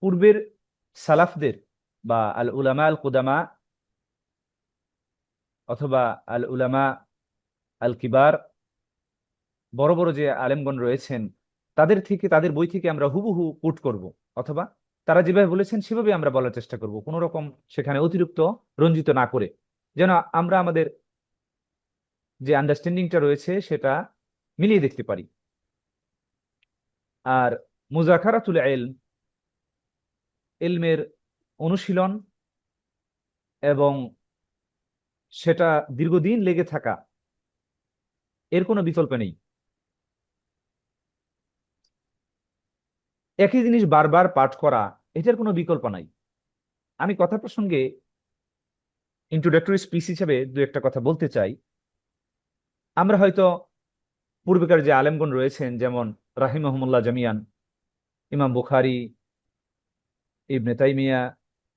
পূর্বের সালাফদের বা আল উলামা আল কুদামা অথবা আল উলামা আল কিবার, বড় বড় যে আলেমগণ রয়েছেন, তাদের থেকে, তাদের বই থেকে আমরা হুবহু কোট করব, অথবা তারা যেভাবে বলেছেন সেভাবে আমরা বলার চেষ্টা করব, কোনো রকম সেখানে অতিরিক্ত রঞ্জিত না করে, যেন আমরা আমাদের যে আন্ডারস্ট্যান্ডিংটা রয়েছে সেটা মিলিয়ে দেখতে পারি। আর মুযাকারাতুল ইলম, ইলমের অনুশীলন এবং সেটা দীর্ঘদিন লেগে থাকা, এর কোনো বিকল্প নেই। একই জিনিস বারবার পাঠ করা, এটার কোনো বিকল্প নাই। আমি কথা প্রসঙ্গে ইন্ট্রোডাক্টরি স্পিচ হিসেবে দু একটা কথা বলতে চাই। আমরা হয়তো পূর্বেকার যে আলেমগণ রয়েছেন, যেমন রাহিমাহুমুল্লাহ জামিয়ান, ইমাম বুখারী, ইবনে তাইমিয়া,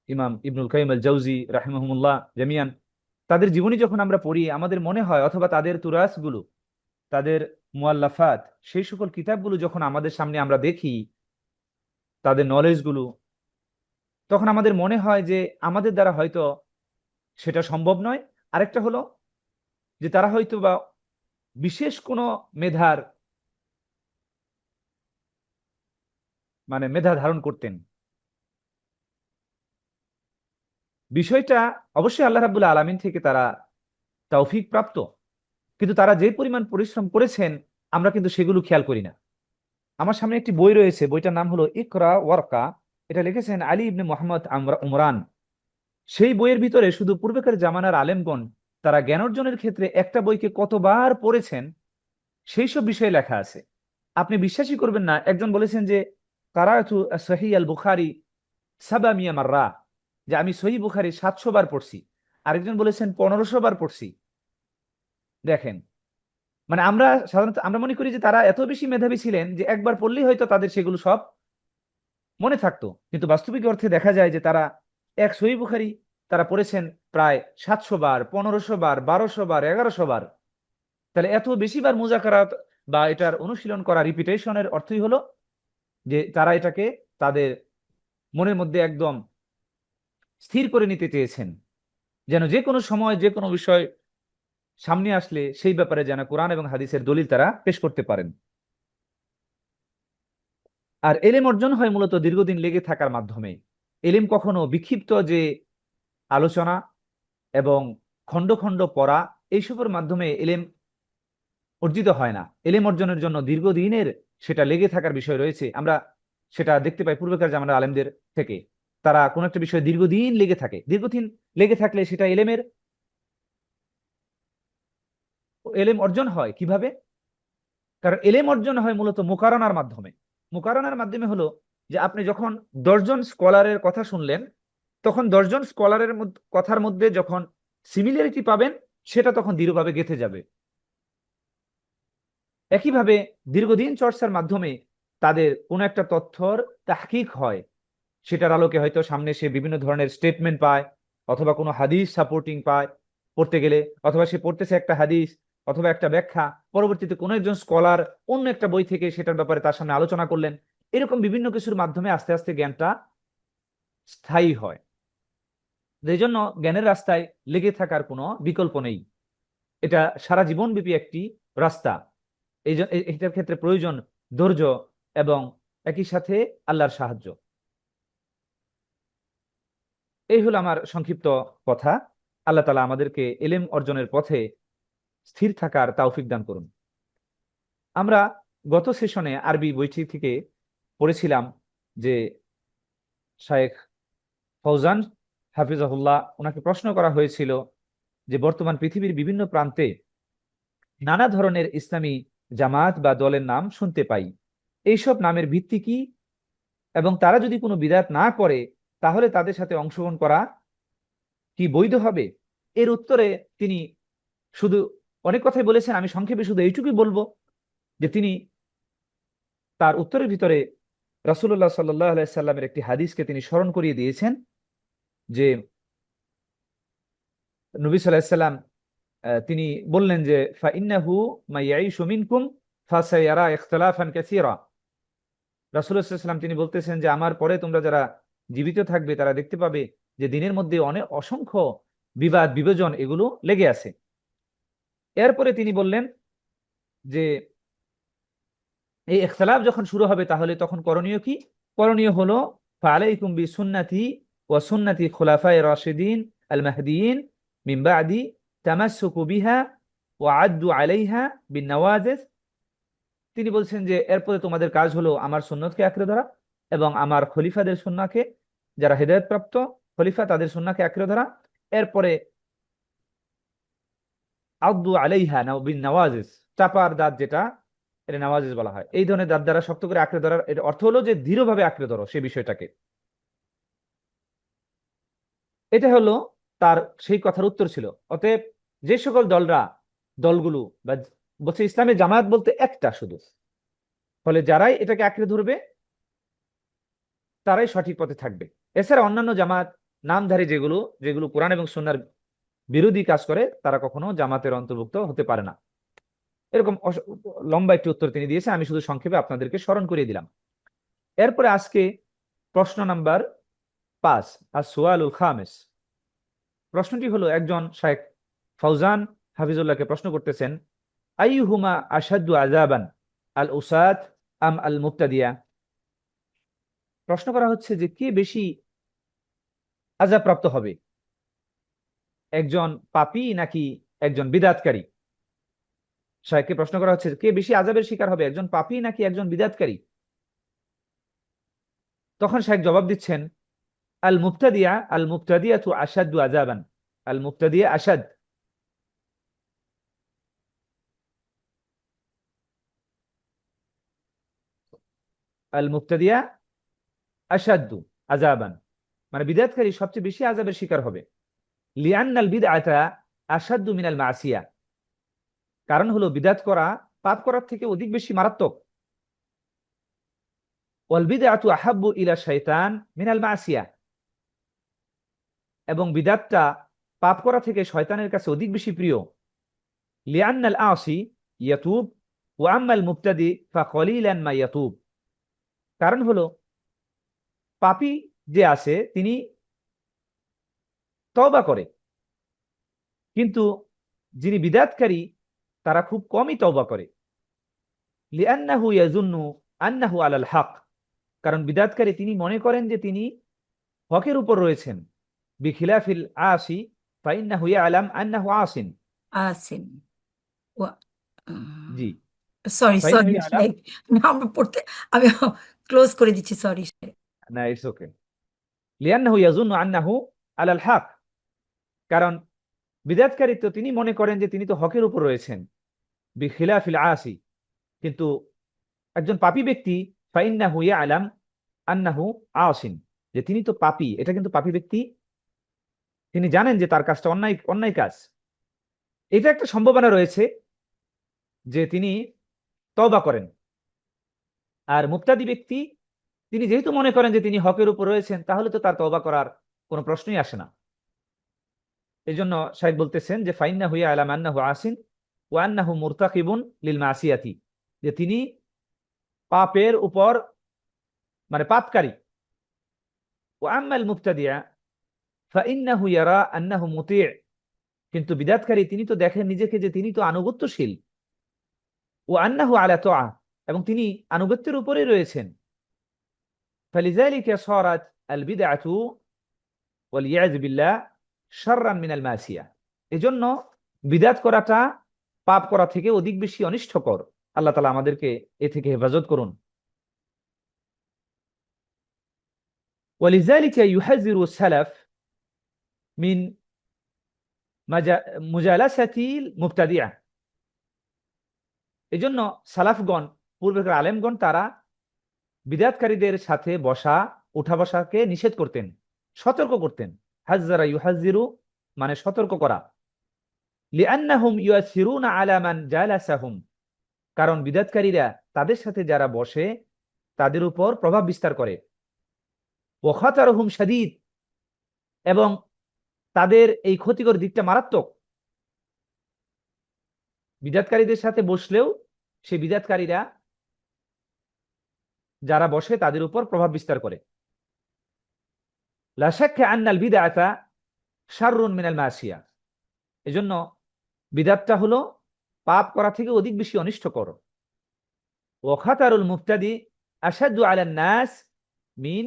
ইমাম ইবনুল কাইয়িম আল জাওজি রাহিমাহুমুল্লাহ জামিয়ান, তাদের জীবনী যখন আমরা পড়ি আমাদের মনে হয়, অথবা তাদের তুরাসগুলো, তাদের মুআল্লাফাত, সেই সকল কিতাবগুলো যখন আমাদের সামনে আমরা দেখি, তাদের নলেজগুলো, তখন আমাদের মনে হয় যে আমাদের দ্বারা হয়তো সেটা সম্ভব নয়। আরেকটা হলো যে তারা হয়তো বা বিশেষ কোনো মেধার, মানে মেধা ধারণ করতেন। বিষয়টা অবশ্যই আল্লাহ রাব্বুল আলামিন থেকে তারা তৌফিক প্রাপ্ত, কিন্তু তারা যে পরিমাণ পরিশ্রম করেছেন আমরা কিন্তু সেগুলো খেয়াল করি না। আমার সামনে একটি বই রয়েছে, বইটার নাম হলো ইকরা ওয়ারকা। এটা লিখেছেন আলী ইবনে মোহাম্মদ উমরান। সেই বইয়ের ভিতরে শুধু পূর্বেকার জামানার আলেমগণ তারা জ্ঞান অর্জনের ক্ষেত্রে একটা বইকে কতবার পড়েছেন সেই সব বিষয়ে লেখা আছে। আপনি বিশ্বাসই করবেন না, একজন বলেছেন যে কারাআতু সহিহ আল বুখারী সাবা মিয়া মাররা, যে আমি সহিহ বুখারী 700 বার পড়ছি। আরেকজন বলেছেন 1500 বার পড়ছি। দেখেন, মানে আমরা সাধারণত আমরা মনে করি যে তারা এত বেশি মেধাবী ছিলেন যে একবার পড়লেই হয়তো তাদের সেগুলো সব মনে থাকতো, কিন্তু বাস্তবিক অর্থে দেখা যায় যে তারা এক সহিহ বুখারী তারা পড়েছেন প্রায় 700 বার, 1500 বার, 1200 বার, 1100 বার। তাহলে এত বেশি বার মুযাকারাত বা এটার অনুশীলন করা, রিপিটেশনের অর্থই হলো যে তারা এটাকে তাদের মনের মধ্যে একদম স্থির করে নিতে চেয়েছেন, যেন যে কোনো সময় যে কোনো বিষয় সামনে আসলে সেই ব্যাপারে যেন কোরআন এবং হাদিসের দলিল তারা পেশ করতে পারেন। আর এলেম অর্জন হয় মূলত দীর্ঘদিন লেগে থাকার মাধ্যমে। এলেম কখনো বিক্ষিপ্ত যে আলোচনা এবং খণ্ড খণ্ড পড়া, এইসবের মাধ্যমে এলেম অর্জিত হয় না। এলেম অর্জনের জন্য দীর্ঘদিনের সেটা লেগে থাকার বিষয় রয়েছে। আমরা সেটা দেখতে পাই পূর্বেকার জামানার আলেমদের থেকে। তারা কোনো একটা বিষয়ে দীর্ঘদিন লেগে থাকে, দীর্ঘদিন লেগে থাকলে সেটা এলেমের এলেম অর্জন হয় কিভাবে? কারণ এলেম অর্জন হয় মূলত মুকারনার মাধ্যমে। মুকারনার মাধ্যমে হলো যে আপনি যখন 10 জন স্কলারের কথা শুনলেন, তখন 10 জন স্কলারের কথার মধ্যে যখন সিমিলারিটি পাবেন, সেটা তখন দৃঢ়ভাবে গেঁথে যাবে। একইভাবে দীর্ঘদিন চর্চার মাধ্যমে তাদের কোনো একটা তথ্যর তাহকিক হয়, সেটার আলোকে হয়তো সামনে সে বিভিন্ন ধরনের স্টেটমেন্ট পায়, অথবা কোনো হাদিস সাপোর্টিং পায় পড়তে গেলে, অথবা সে পড়তেছে একটা হাদিস অথবা একটা ব্যাখ্যা, পরবর্তীতে কোনো একজন স্কলার অন্য একটা বই থেকে সেটার ব্যাপারে তার সামনে আলোচনা করলেন। এরকম বিভিন্ন কিছুর মাধ্যমে আস্তে আস্তে জ্ঞানটা স্থায়ী হয়। এই জন্য জ্ঞানের রাস্তায় লেগে থাকার কোনো বিকল্প নেই। এটা সারা জীবনব্যাপী একটি রাস্তা। এই জন্য এটার ক্ষেত্রে প্রয়োজন ধৈর্য এবং একই সাথে আল্লাহর সাহায্য। এই হলো আমার সংক্ষিপ্ত কথা। আল্লাহ তাআলা আমাদেরকে ইলম অর্জনের পথে স্থির থাকার তৌফিক দান করুন। আমরা গত সেশনে আরবি বইটি থেকে পড়েছিলাম যে শায়েখ ফৌজান হাফিজাহুল্লাহ, ওনাকে প্রশ্ন করা হয়েছিল যে বর্তমান পৃথিবীর বিভিন্ন প্রান্তে নানা ধরনের ইসলামী জামাত বা দলের নাম শুনতে পাই, এইসব নামের ভিত্তি কি, এবং তারা যদি কোনো বিদআত না করে তাহলে তাদের সাথে অংশগ্রহণ করা কি বৈধ হবে? এর উত্তরে তিনি শুধু অনেক কথাই বলেছেন, আমি সংক্ষেপে শুধু এইটুকুই বলবো যে তিনি তার উত্তরের ভিতরে রাসূলুল্লাহ সাল্লাল্লাহু আলাইহি সাল্লামের একটি হাদিসকে তিনি স্মরণ করিয়ে দিয়েছেন যে নবী সাল্লাল্লাহু আলাইহি সাল্লাম তিনি বললেন যে ফা ইন্নাহু মাইয়াইশু মিনকুম ফাসায়ারা ইখতিলাফান কাসীরা, রাসূলুল্লাহ সাল্লাল্লাহু আলাইহি ওয়াসাল্লাম তিনি বলতেছেন যে আমার পরে তোমরা যারা জীবিত থাকবে তারা দেখতে পাবে যে দিনের মধ্যে অনেক অসংখ্য বিবাদ বিভাজন এগুলো লেগে আছে। এরপরে তিনি বললেন যে এই ইখতিলাফ যখন শুরু হবে তাহলে তখন করণীয় কি? করণীয় হলো ফালাইকুম বিসুন্নতি ওয়া সুন্নতি খুলাফায়ে রাশিদিন আল মাহদিয়িন মিন বাদি তামাসসুকু বিহা ওয়া আদ্দু আলাইহা বিন নওয়াজিজ। তিনি বলছেন যে এরপরে তোমাদের কাজ হলো আমার সুন্নতকে আঁকড়ে ধরা এবং আমার খলিফাদের সুন্নাহকে, যারা হেদায়েত প্রাপ্ত খলিফা তাদের সুন্নাহকে আঁকড়ে ধরা। এরপরে আদ্দু আলাইহা বিন নওয়াজিজ, চাপার দাঁত যেটা, এটা নওয়াজিজ বলা হয়, এই ধরনের দাঁত দ্বারা শক্ত করে আঁকড়ে ধরার এর অর্থ হলো যে দৃঢ়ভাবে আঁকড়ে ধরো সেই বিষয়টাকে। এটা হলো তার সেই কথার উত্তর ছিল। অতএব যে সকল দলগুলো বা বলছে ইসলামের জামায়াত বলতে একটা শুধু, ফলে যারাই এটাকে আঁকড়ে ধরবে তারাই সঠিক পথে থাকবে। এছাড়া অন্যান্য জামাত নামধারী যেগুলো যেগুলো কোরআন এবং সুন্নাহর বিরোধী কাজ করে তারা কখনো জামাতের অন্তর্ভুক্ত হতে পারে না। এরকম লম্বা একটি উত্তর তিনি দিয়েছে, আমি শুধু সংক্ষেপে আপনাদেরকে স্মরণ করিয়ে দিলাম। এরপরে আজকে প্রশ্ন নাম্বার 5, as-সুআলুল খামিস। প্রশ্নটি হলো, একজন শাইখ ফাউজান হাফিজুল্লাহকে প্রশ্ন করতেছেন, আইয়ুহুমা আশাদ্দু আযাবান আল উসাত আম আল মুবতাদিয়া। প্রশ্ন করা হচ্ছে যে কে বেশি আযাবপ্রাপ্ত হবে, একজন পাপী নাকি একজন বিদআতকারী? শাইখকে প্রশ্ন করা হচ্ছে কে বেশি আযাবের শিকার হবে, একজন পাপী নাকি একজন বিদআতকারী? তখন শাইখ জবাব দিচ্ছেন, আল মুবতাদিয়াতু আশাদ্দু আযাবান, আল মুবতাদিয়া আশাদ। আল মুবতাদিয়া আশাদ্দু আযাবান, মানে বিদআতকারী সবচেয়ে বেশি আযাবের শিকার হবে। লিআন্নাল বিদআতা আশাদ্দু মিনাল মাসিয়া, কারণ হলো বিদআত করা পাপ করার থেকে অধিক বেশি মারাত্মক। ওয়াল বিদআতু আহাব্বু ইলা শাইতান মিনাল মাসিয়া, এবং বিদআতটা পাপ করা থেকে শয়তানের কাছে অধিক বেশি প্রিয়। লিআন্নাল আসি ইয়াতুব ওয়া আম্মাল মুবতাদি ফাকালিলান মা ইয়াতুব, কারণ হলো পাপী যে আছে তিনি তওবা করে, কিন্তু যিনি বিদআতকারী তারা খুব কমই তওবা করে। লিআন্নাহু ইয়াজুন্নু আন্নাহু আলাল হক, কারণ বিদআতকারী তিনি মনে করেন যে তিনি হকের উপর রয়েছেন। বিখিলাফিল আসি ফাইন্নাহু ইয়ালাম আন্নাহু আসিন। আসিন। জি, সরি ফাইন্নাহু সরি, ইয়ালাম, আমরা পড়তে, আমি ক্লোজ করে দিচ্ছি, সরি। না ইটস ওকে। লিআন্নাহু ইয়াজুন্নু আন্নাহু আলাল হক, কারণ বিদআতকারী তো তিনি মনে করেন যে তিনি তো হকের উপর রয়েছেন। বিখিলাফিল আসি, কিন্তু একজন পাপী ব্যক্তি ফাইন্নাহু ইয়ালাম আন্নাহু আসিন, যে তিনি তো পাপী, এটা কিন্তু পাপী ব্যক্তি তিনি জানেন যে তার কাজটা অন্যায় অন্যায় কাজ। এটা একটা সম্ভাবনা রয়েছে যে তিনি তওবা করেন। আর মুবতাদি ব্যক্তি তিনি যেহেতু মনে করেন যে তিনি হকের উপর রয়েছেন, তাহলে তো তার তওবা করার কোনো প্রশ্নই আসে না। এই জন্য শাইখ বলতেছেন যে ফাইন্না হুইয়া আলাম আন্নাহু আসিন ওয়া আন্নাহু মুরতাকিবুন লিল মাসিয়াতি, যে তিনি পাপের উপর মানে পাপকারী। ওয়া আম্মাল মুবতাদিয়া ফাইন্নাহু ইয়ারা আন্নাহু মুতি', কিন্তু বিদআতকারী তিনি তো দেখেন নিজেকে যে তিনি তো আনুগত্যশীল। ও আন্নাহু আলা তোয়া, এবং তিনি আনুগত্যের উপরেই রয়েছেন। ফালিযালিকা সারাত আল বিদআতু ওয়াল ইয়াযু বিল্লাহ শাররান মিনাল মাসিয়া, এজন্য বিদআত করাটা পাপ করা থেকে অধিক বেশি অনিষ্টকর। আল্লাহ তাআলা আমাদেরকে এ থেকে হেফাজত করুন। ওয়ালিযালিকা ইউহাযিরু সালাফ মিন মুজালাসাতিল মুবতাদিআ, এজন্য সালাফগণ পূর্বেকার আলেমগণ তারা বিদআতকারীদের সাথে বসা উঠা বসাকে নিষেধ করতেন, সতর্ক করতেন। হাজ্জারা ইউহাজ্জিরু মানে সতর্ক করা। লিআন্নাহুম ইউআসিরুনা আলা মান জালাসাহুম, কারণ বিদআতকারীরা তাদের সাথে যারা বসে তাদের উপর প্রভাব বিস্তার করে। ওয়া খাতারুহুম শাদীদ, এবং তাদের এই ক্ষতিকর দিকটা মারাত্মক। বিদআতকারীদের সাথে বসলেও সেই বিদআতকারীরা যারা বসে তাদের উপর প্রভাব বিস্তার করে। লা শাক্কা আন্নাল বিদআতা শাররুন মিনাল মাসিয়া, এজন্য বিদআতটা হলো পাপ করা থেকে অধিক বেশি অনিষ্টকর। ওয়া খাতারুল মুবতাদি আশাদ্দু আলান নাস মিন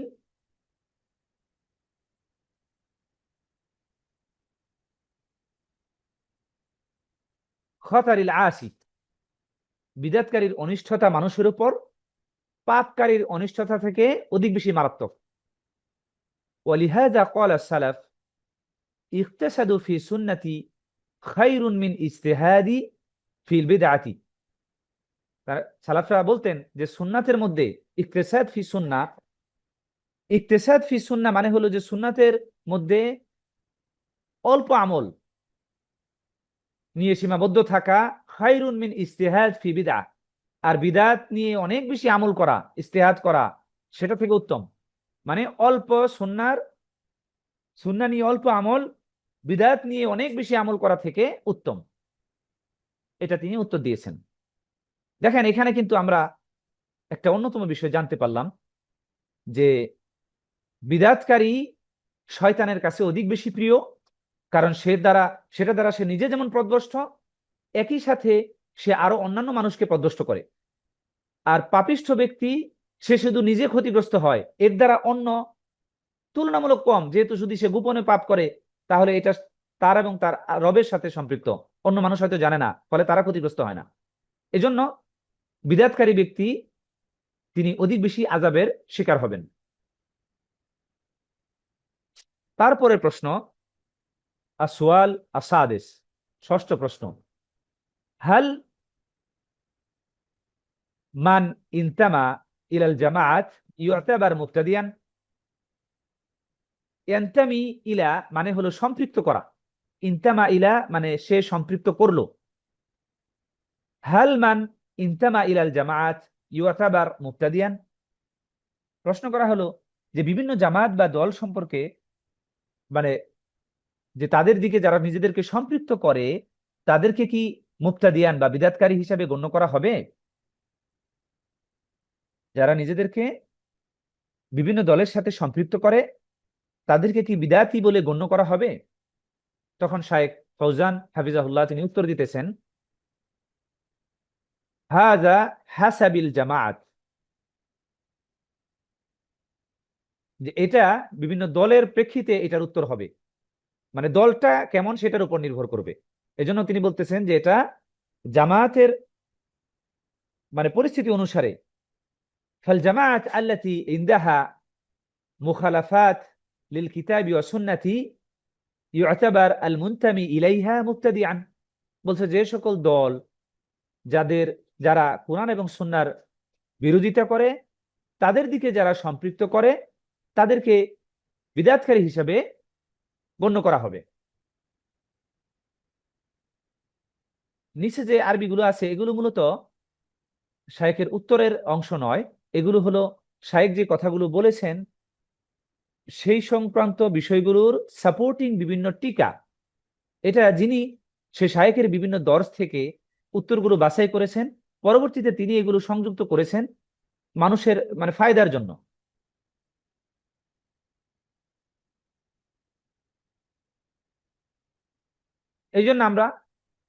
খাতারিল আসি, বিদআতকারীর অনিষ্টতা মানুষের উপর পাপকারীর অনিষ্টতা থেকে অধিক বেশি মারাত্মক। ওয়ালিহাযা ক্বালা সালাফ ইকতাসাদু ফি সুন্নতি খায়রুন মিন ইজতিহাদি ফিল বিদআতি। সালাফরা বলতেন যে সুন্নাতের মধ্যে ইকতিসাদ ফি সুন্নাহ, ইকতিসাদ ফি সুন্নাহ মানে হলো যে সুন্নাতের মধ্যে অল্প আমল নিয়ে সীমাবদ্ধ থাকা, খায়রুন মিন ইজতিহাদ ফি বিদআহ, আর বিদআত নিয়ে অনেক বেশি আমল করা, ইজতিহাদ করা, সেটা থেকে উত্তম। মানে অল্প সুন্নাহ নিয়ে অল্প আমল, বিদআত নিয়ে অনেক বেশি আমল করা থেকে উত্তম। এটা তিনি উত্তর দিয়েছেন। দেখেন এখানে কিন্তু আমরা একটা অন্যতম বিষয় জানতে পারলাম যে বিদআতকারী শয়তানের কাছে অধিক বেশি প্রিয়, কারণ সেটা দ্বারা সে নিজে যেমন পথভ্রষ্ট, একই সাথে সে আরো অন্যান্য মানুষকে পথভ্রষ্ট করে। আর পাপিষ্ঠ ব্যক্তি সে শুধু নিজে ক্ষতিগ্রস্ত হয়, এর দ্বারা অন্য তুলনামূলক কম, যেহেতু যদি সে গোপনে পাপ করে তাহলে এটা তার এবং তার রবের সাথে সম্পৃক্ত, অন্য মানুষ হয়তো জানে না, ফলে তারা ক্ষতিগ্রস্ত হয় না। এজন্য বিদআতকারী ব্যক্তি তিনি অধিক বেশি আযাবের শিকার হবেন। তারপরে প্রশ্ন আসওয়াল আসাদিস, ষষ্ঠ প্রশ্ন, হাল মান ইনতামা ইলাল জামাআত ইউতাবার মুবতাদিয়ান। ইনতামি ইলা মানে হলো সম্পৃক্ত করা, ইনতামা ইলা মানে সে সম্পৃক্ত করলো। হাল মান ইনতামা ইলাল জামাআত ইউতাবার মুবতাদিয়ান, প্রশ্ন করা হলো যে বিভিন্ন জামাত বা দল সম্পর্কে, মানে যে তাদের দিকে যারা নিজেদেরকে সম্পৃক্ত করে তাদেরকে কি মুবতাদিয়ান বা বিদআতকারী হিসাবে গণ্য করা হবে? যারা নিজেদেরকে বিভিন্ন দলের সাথে সম্পৃক্ত করে তাদেরকে কি বিদআতি বলে গণ্য করা হবে? তখন শায়েখ ফৌজান হাফিজাহুল্লাহ তিনি উত্তর দিতেছেন, হাযা হাসাবিল জামাআত, যে এটা বিভিন্ন দলের প্রেক্ষিতে এটার উত্তর হবে, মানে দলটা কেমন সেটার উপর নির্ভর করবে। এজন্য তিনি বলতেছেন যে এটা জামায়াতের মানে পরিস্থিতি অনুসারে। ফাল জামাআত আল্লাতী ইনদাহা মুখালাফাত লিল কিতাবি ওয়া সুন্নাতি ইউতাবার আল মুনতামি ইলাইহা মুবতাদিআন, বলছে যে সকল দল যারা কোরআন এবং সুন্নাহর বিরোধিতা করে, তাদের দিকে যারা সম্পৃক্ত করে তাদেরকে বিদআতকারী হিসাবে গণ্য করা হবে। নিচে যে আরবিগুলো আছে এগুলো মূলত শায়েখের উত্তরের অংশ নয়, এগুলো হলো শায়েখ যে কথাগুলো বলেছেন সেই সংক্রান্ত বিষয়গুলোর সাপোর্টিং বিভিন্ন টিকা। এটা সে শায়েখের বিভিন্ন দর্শ থেকে উত্তরগুলো বাছাই করেছেন, পরবর্তীতে তিনি এগুলো সংযুক্ত করেছেন মানুষের মানে ফায়দার জন্য। এই জন্য আমরা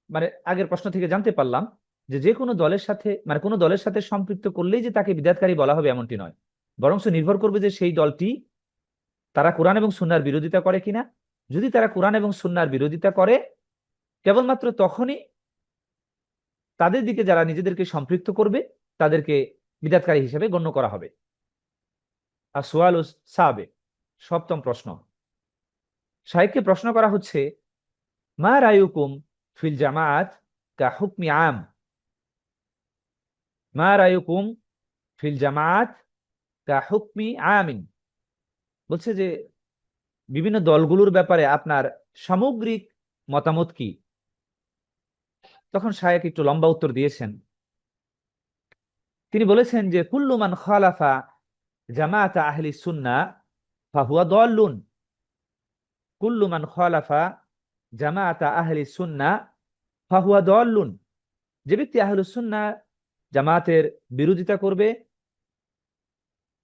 মানে আগের প্রশ্ন থেকে জানতে পারলাম যে কোনো দলের সাথে মানে কোনো দলের সাথে সম্পৃক্ত করলেই যে তাকে বিদআতকারী বলা হবে এমনটি নয়, বরং নির্ভর করবে যে সেই দলটি তারা কোরআন এবং সুন্নাহর বিরোধিতা করে কিনা। যদি তারা কোরআন এবং সুন্নাহর বিরোধিতা করে কেবলমাত্র তখনই তাদের দিকে যারা নিজেদেরকে সম্পৃক্ত করবে তাদেরকে বিদআতকারী হিসেবে গণ্য করা হবে। আর সুয়ালুস সাবে, সপ্তম প্রশ্ন, শাইখকে প্রশ্ন করা হচ্ছে, মা রায়ুকুম ফিল জামাআত কা হুকমি আম। মা রায়ুকুম ফিল জামাআত কা হুকমি আমিন, বলছে যে বিভিন্ন দলগুলোর ব্যাপারে আপনার সামগ্রিক মতামত কি? তখন শায়েখ একটু লম্বা উত্তর দিয়েছেন। তিনি বলেছেন যে কুল্লু মান খালাফা জামাআত আহলি সুন্নাহ ফাহুয়া দাল্লুন। কুল্লু মান খালাফা জামাআত আহলি সুন্নাহ ফাহুয়া দাল্লুন, যে ব্যক্তি আহলুস সুন্নাহ জামাতের বিরোধিতা করবে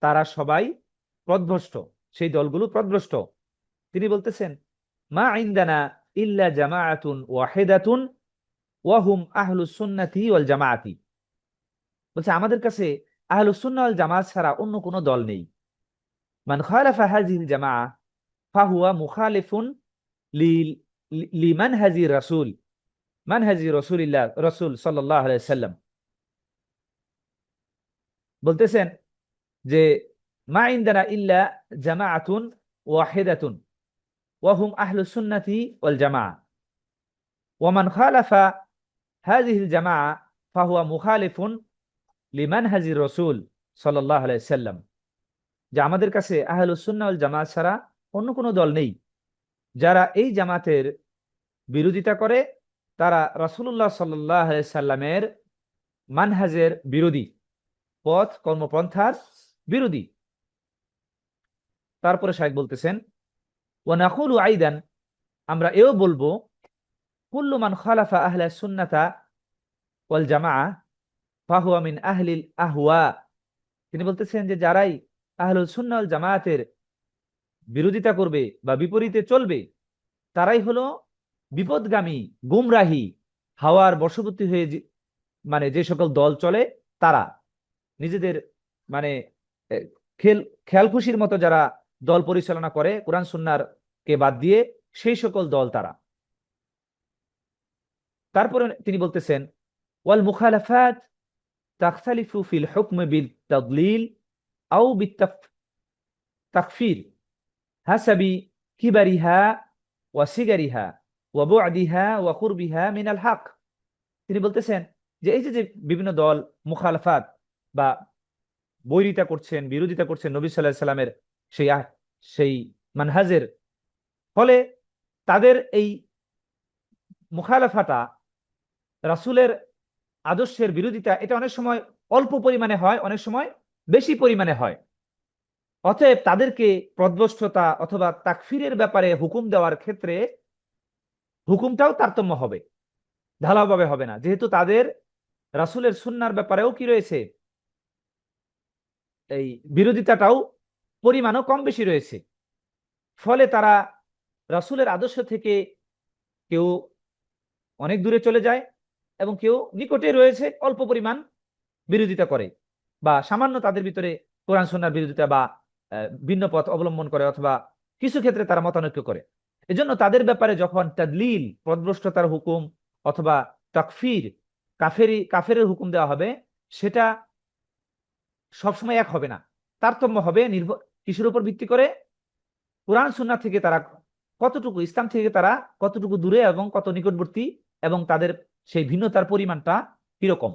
তারা সবাই পথভ্রষ্ট, সেই দলগুলো পথভ্রষ্ট। তিনি বলতেছেন মা ইনদানা ইল্লা জামাআতুন ওয়াহিদাতুন ওয়া হুম আহলুস সুন্নাতি ওয়াল জামাআতি। বলছে আমাদের কাছে আহলুস সুন্নাহ ওয়াল জামাআত ছাড়া অন্য কোনো দল নেই। মান খালাফা হাযিহিল জামাআ ফাহুয়া মুখালিফুন লিমানহাজি রাসূল, মানহাজি রাসূল সাল্লাল্লাহু আলাইহি ওয়াসাল্লাম। বলতেছেন যে মা ইনদানা ইল্লা জামাআতুন ওয়াহিদাতুন ওয়া হুম আহলুস সুন্নাতি ওয়াল জামাআ ওয়া মান খালাফা হাযিহিল জামাআ ফাহুয়া মুখালিফুন লিমানহাজি রাসূল সাল্লাল্লাহু আলাইহি ওয়াসাল্লাম। যে আমাদের কাছে আহলুস সুন্নাহ ওয়াল জামাআত ছাড়া অন্য কোনো দল নেই। যারা এই জামাতের বিরোধিতা করে তারা রাসূলুল্লাহ সাল্লাল্লাহু আলাইহি সাল্লামের মানহাজের বিরোধী, পথ কর্মপন্থার বিরোধী। তারপরে শাইখ বলতেছেন ওয়া নাকুলু আইদান, আমরা এও বলবো কুল্লু মান খালাফা আহলা সুন্নাতা ওয়াল জামাআ ফাহুয়া মিন আহলিল আহওয়া। তিনি বলতেছেন যে যারাই আহলুস সুন্নাহ ওয়াল জামাআতের বিরোধিতা করবে বা বিপরীতে চলবে তারাই হলো বিপদগামী, গুমরাহী, হাওয়ার বশবর্তী হয়ে মানে যে সকল দল চলে তারা নিজেদের মানে এ, খেয়াল খুশির মতো যারা দল পরিচালনা করে কোরআন সুন্নাহর কে বাদ দিয়ে, সেই সকল দল তারা। তারপরে তিনি বলতেছেন ওয়াল মুখালাফাত তাখতালিফু ফিল হুকম বিল তাদলিল আও বিত তাকফির হাসাবি কিবারিহা ওয়া সিগারিহা ওয়া বুআদিহা ওয়া কুরবিহা মিনাল হক। তিনি বলতেছেন যে এই যে বিভিন্ন দল মুখালাফাত বা বৈরিতা করছেন, বিরোধিতা করছেন নবী সাল্লাল্লাহু আলাইহি সাল্লামের সেই মানহাজের, ফলে তাদের এই মুখালাফাটা রাসূলের আদর্শের বিরোধিতা, এটা অনেক সময় অল্প পরিমাণে হয়, অনেক সময় বেশি পরিমাণে হয়। অতএব তাদেরকে পথভ্রষ্টতা অথবা তাকফিরের ব্যাপারে হুকুম দেওয়ার ক্ষেত্রে হুকুমটাও তারতম্য হবে, ঢালাওভাবে হবে না, যেহেতু তাদের রাসূলের সুন্নাহর ব্যাপারেও কি রয়েছে, এই বিরোধিতাটাও পরিমাণও কম বেশি রয়েছে। ফলে তারা রাসূলের আদর্শ থেকে কেউ অনেক দূরে চলে যায় এবং কেউ নিকটে রয়েছে, অল্প পরিমাণ বিরোধিতা করে বা সামান্য তাদের ভিতরে কোরআন সুন্নাহর বিরোধিতা বা ভিন্ন পথ অবলম্বন করে, অথবা কিছু ক্ষেত্রে তারা মতানৈক্য করে। এজন্য তাদের ব্যাপারে যখন তাদলিল, পথভ্রষ্টতার হুকুম অথবা তাকফির, কাফেরের হুকুম দেওয়া হবে, সেটা সবসময় এক হবে না, তারতম্য হবে। নির্ভর কিসের উপর ভিত্তি করে? কোরআন সুন্নাহ থেকে তারা কতটুকু, ইসলাম থেকে তারা কতটুকু দূরে এবং কত নিকটবর্তী, এবং তাদের সেই ভিন্নতার পরিমাণটা কিরকম,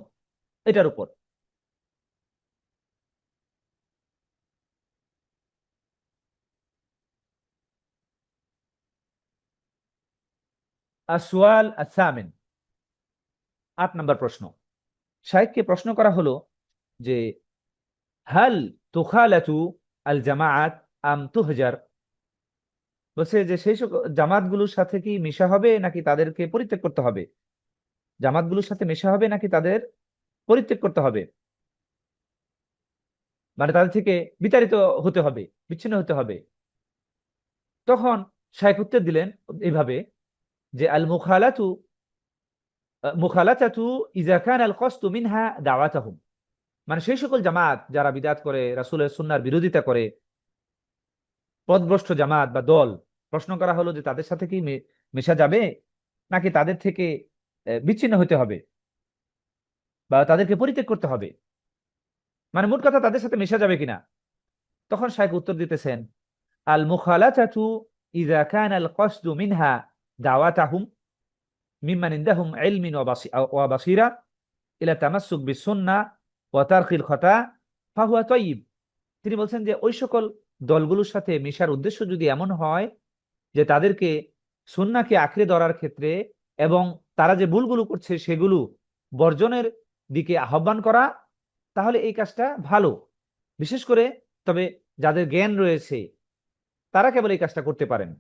এটার উপর। আসওয়াল আসামিন, ৮ নম্বর প্রশ্ন। শাইখকে প্রশ্ন করা হলো যে হাল তুখালাতু আল জামাআত আম তুহজার। বলছে যে সেই সকল জামাতগুলোর সাথে কি মেশা হবে নাকি তাদেরকে পরিত্যাগ করতে হবে? জামাতগুলোর সাথে মেশা হবে নাকি তাদের পরিত্যাগ করতে হবে, মানে তাদের থেকে বিতাড়িত হতে হবে, বিচ্ছিন্ন হতে হবে? তখন শাইখ উত্তর দিলেন এইভাবে যে আল মুখালাতাতু ইযা কানা আল কসদু মিনহা দাওয়াতাহুম। মানে সেই সকল জামাত যারা বিদআত করে, রাসূলের সুন্নাহর বিরোধিতা করে, পথভ্রষ্ট জামাত বা দল, প্রশ্ন করা হলো যে তাদের সাথে কি মেশা যাবে নাকি তাদের থেকে বিচ্ছিন্ন হতে হবে বা তাদেরকে পরিত্যাগ করতে হবে, মানে মোট কথা তাদের সাথে মেশা যাবে কিনা? তখন শাইখ উত্তর দিতেছেন আল মুখালাতাতু ইযা কানা আল কসদু মিনহা দাওয়াতাহুম মিম্মান ইনদাহুম ইলমিন ওয়া বাসীরা ইলা তামাসসুক বিসুন্নাহ ওয়া তারকিল খতা ফাহুয়া তাইয়্যিব। তিনি বলছেন যে ওই সকল দলগুলোর সাথে মেশার উদ্দেশ্য যদি এমন হয় যে তাদেরকে সুন্নাহকে আঁকড়ে ধরার ক্ষেত্রে এবং তারা যে ভুলগুলো করছে সেগুলো বর্জনের দিকে আহ্বান করা, তাহলে এই কাজটা ভালো। বিশেষ করে তবে যাদের জ্ঞান রয়েছে তারা কেবল এই কাজটা করতে পারেন।